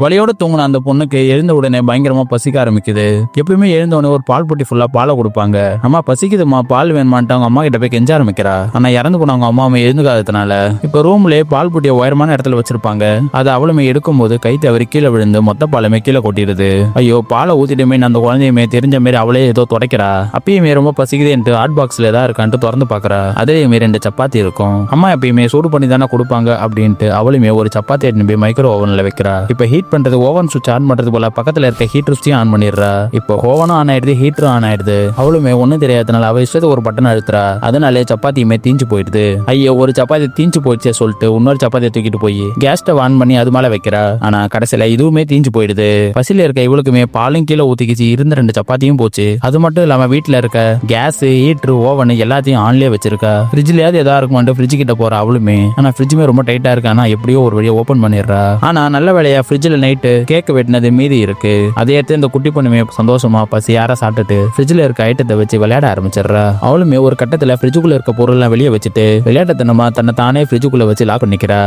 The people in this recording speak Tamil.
வலியோட தூங்கின அந்த பொண்ணுக்கு எழுந்த உடனே பயங்கரமா பசிக்க ஆரம்பிக்குது. எப்பயுமே எழுந்த உடனே ஒரு பால் பொட்டி ஃபுல்லா பாலை கொடுப்பாங்க. அம்மா பசிக்குதுமா பால் வேணுமான்ட்டு அவங்க அம்மா கிட்ட போய் கெஞ்ச ஆரம்பிக்கிறா. ஆனா இறந்து போனவங்க அம்மா எழுந்துக்காததுனால இப்ப ரூம்லயே பால் பொட்டியை உயரமான இடத்துல வச்சிருப்பாங்க. அதை அவளுமே எடுக்கும்போது கை தவறி கீழே விழுந்து மொத்த பாலுமே கீழே கொட்டிடுது. ஐயோ பாலை ஊத்திட்டுமே அந்த குழந்தையுமே தெரிஞ்ச மாரி அவளே ஏதோ துடைக்கிறா. அப்பயுமே ரொம்ப பசிக்குதுன்ட்டு ஹாட் பாக்ஸ்ல ஏதா இருக்கான்ட்டு திறந்து பாக்குறா. அதுலயுமே 2 சப்பாத்தி இருக்கும். அம்மா எப்பயுமே சூடு பண்ணி தானே கொடுப்பாங்க அப்படின்ட்டு அவளுமே ஒரு சப்பாத்தி எடுத்து போய் மைக்ரோ ஓவன்ல வைக்கிறா. இப்ப ஹீட் பண்றது ஓவன் சுவிட்ச் ஆன் பண்றது போல பக்கத்துல இருக்க ஹீட்டர் சுவிட்சையும் ஆன் பண்ணிடுறா. இப்போ ஓவனும் ஆன் ஆயிடுது, ஹீட்டரும் ஆன் ஆயிடுது. அவளுமே ஒன்னும் தெரியாதனால அவ இஷ்டத்துக்கு ஒரு பட்டன் அழுத்துறா. அதனாலே சப்பாத்தியுமே தீஞ்சு போயிடுது. ஐயோ ஒரு சப்பாத்தி தீஞ்சு போயிடுச்சே சொல்லிட்டு இன்னொரு சப்பாத்தியை தூக்கிட்டு போய் கேஸ் ஸ்டவ் ஆன் பண்ணி அது மேல வைக்கிறா. ஆனா கடைசியில இதுவுமே தீஞ்சு போயிடுது. பசியில இருக்க இவளுக்குமே பாலும் கீழே ஊத்திக்கிச்சு, இருந்த 2 சப்பாத்தியும் போச்சு. அது மட்டும் இல்லாம வீட்டுல இருக்க கேஸ், ஹீட்டர், ஓவன் எல்லாத்தையும் ஆன்லயே வச்சிருக்கா. ஃப்ரிட்ஜ்லயாவது எதா இருக்குமான்ட்டு ஃப்ரிட்ஜ் கிட்ட போற அவளுமே. ஆனா ஃப்ரிட்ஜுமே ரொம்ப டைட்டா இருக்கு. ஆனா எப்படியோ ஒரு வழியா ஓபன் பண்ணிடுறா. ஆனா நல்ல வேலையா ஃப்ரிட்ஜ்ல நைட்டு கேக் வெட்டினது மீதி இருக்கு. அதை எடுத்து இந்த குட்டி பொண்ணுமே சந்தோஷமா பசியார சாப்பிட்டுட்டு ஃப்ரிட்ஜ்ல இருக்க ஐட்டத்தை வச்சு விளையாட ஆரம்பிச்சிடுறா. அவளுமே ஒரு கட்டத்துல ஃப்ரிட்ஜுக்குள்ள இருக்க பொருள் எல்லாம் வெளியே வச்சுட்டு விளையாட்டத்தனமா தன்னை தானே ஃப்ரிட்ஜுக்குள்ள வச்சு லாக் பண்ணிக்கிறா.